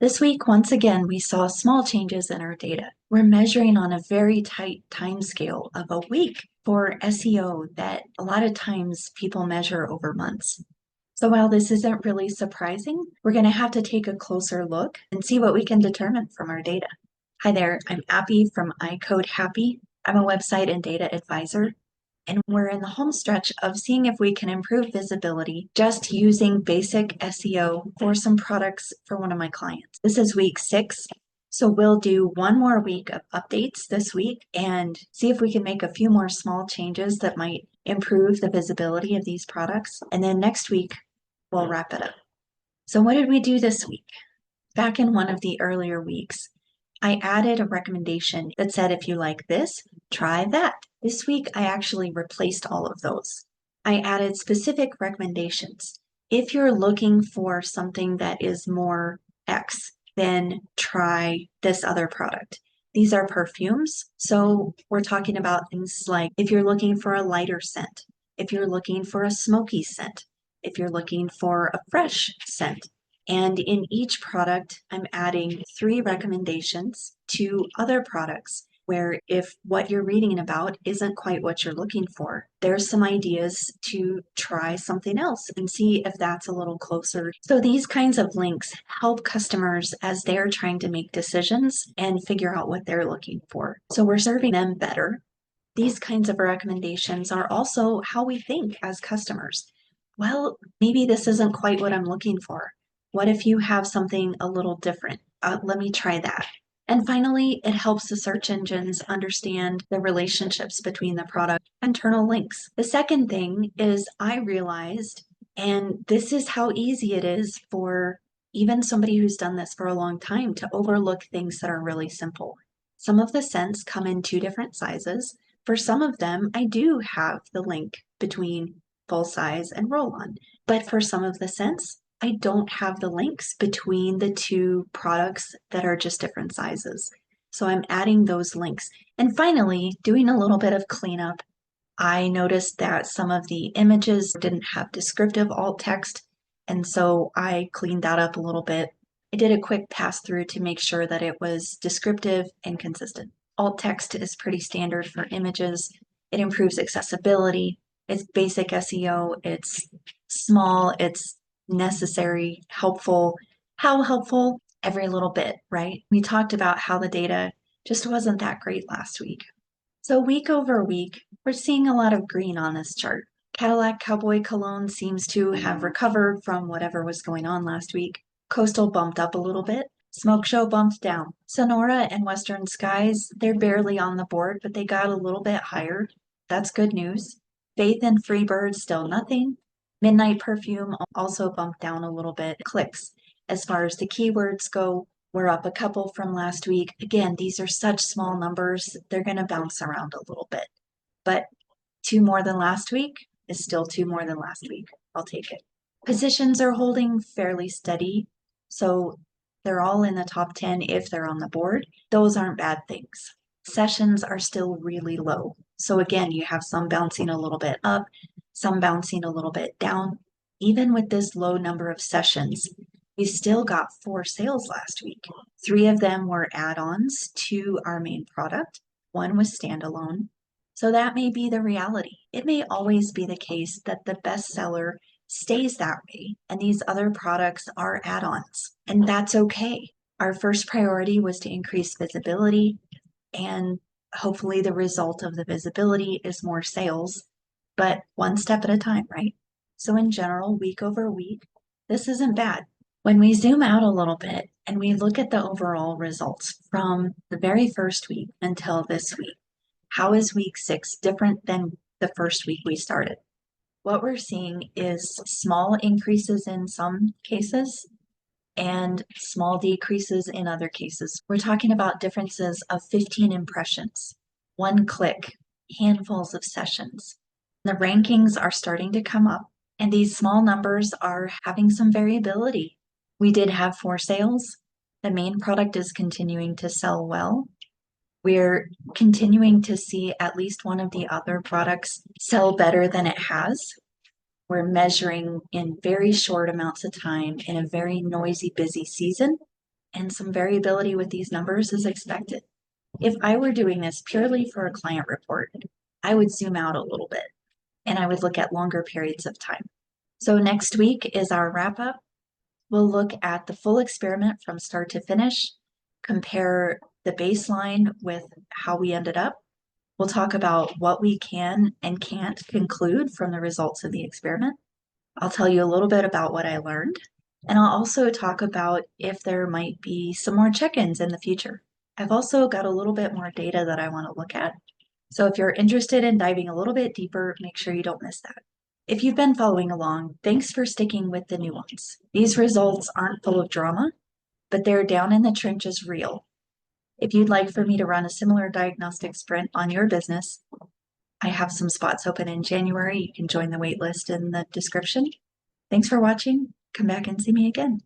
This week, once again, we saw small changes in our data. We're measuring on a very tight time scale of a week for SEO that a lot of times people measure over months. So while this isn't really surprising, we're going to have to take a closer look and see what we can determine from our data. Hi there, I'm Abby from iCode Happy. I'm a website and data advisor, and we're in the home stretch of seeing if we can improve visibility just using basic SEO for some products for one of my clients. This is week 6, so we'll do one more week of updates this week and see if we can make a few more small changes that might improve the visibility of these products. And then next week, we'll wrap it up. So what did we do this week? Back in one of the earlier weeks, I added a recommendation that said, if you like this, try that. This week, I actually replaced all of those. I added specific recommendations. If you're looking for something that is more X, then try this other product. These are perfumes, so we're talking about things like if you're looking for a lighter scent, if you're looking for a smoky scent, if you're looking for a fresh scent. And in each product, I'm adding 3 recommendations to other products where if what you're reading about isn't quite what you're looking for, there's some ideas to try something else and see if that's a little closer. So these kinds of links help customers as they're trying to make decisions and figure out what they're looking for. So we're serving them better. These kinds of recommendations are also how we think as customers. Well, maybe this isn't quite what I'm looking for. What if you have something a little different? Let me try that. And finally, it helps the search engines understand the relationships between the product and internal links. The second thing is I realized, and this is how easy it is for even somebody who's done this for a long time to overlook things that are really simple. Some of the scents come in 2 different sizes. For some of them, I do have the link between full size and roll-on. But for some of the scents, I don't have the links between the 2 products that are just different sizes. So I'm adding those links. And finally, doing a little bit of cleanup, I noticed that some of the images didn't have descriptive alt text. And so I cleaned that up a little bit. I did a quick pass through to make sure that it was descriptive and consistent. Alt text is pretty standard for images. It improves accessibility. It's basic SEO. It's small. It's necessary, helpful. How helpful? Every little bit, right? We talked about how the data just wasn't that great last week. So week over week, we're seeing a lot of green on this chart. Cadillac Cowboy Cologne seems to have recovered from whatever was going on last week. Coastal bumped up a little bit. Smoke Show bumped down. Sonora and Western Skies, they're barely on the board, but they got a little bit higher. That's good news. Faith and Freebird, still nothing. Midnight Perfume also bumped down a little bit. Clicks. As far as the keywords go, we're up a couple from last week. Again, these are such small numbers, they're going to bounce around a little bit. But 2 more than last week is still 2 more than last week. I'll take it. Positions are holding fairly steady, so they're all in the top 10 if they're on the board. Those aren't bad things. Sessions are still really low. So again, you have some bouncing a little bit up, some bouncing a little bit down. Even with this low number of sessions, we still got 4 sales last week. 3 of them were add-ons to our main product. 1 was standalone. So that may be the reality. It may always be the case that the bestseller stays that way and these other products are add-ons, and that's okay. Our first priority was to increase visibility, and hopefully the result of the visibility is more sales, but one step at a time, right? So in general, week over week, this isn't bad. When we zoom out a little bit and we look at the overall results from the very first week until this week, how is week 6 different than the first week we started? What we're seeing is small increases in some cases and small decreases in other cases. We're talking about differences of 15 impressions, 1 click, handfuls of sessions. The rankings are starting to come up, and these small numbers are having some variability. We did have 4 sales. The main product is continuing to sell well. We're continuing to see at least one of the other products sell better than it has. We're measuring in very short amounts of time in a very noisy, busy season, and some variability with these numbers is expected. If I were doing this purely for a client report, I would zoom out a little bit and I would look at longer periods of time. So next week is our wrap up. We'll look at the full experiment from start to finish, compare the baseline with how we ended up. We'll talk about what we can and can't conclude from the results of the experiment. I'll tell you a little bit about what I learned, and I'll also talk about if there might be some more check-ins in the future. I've also got a little bit more data that I want to look at. So if you're interested in diving a little bit deeper, make sure you don't miss that. If you've been following along, thanks for sticking with the nuance. These results aren't full of drama, but they're down in the trenches real. If you'd like for me to run a similar diagnostic sprint on your business, I have some spots open in January. You can join the wait list in the description. Thanks for watching. Come back and see me again.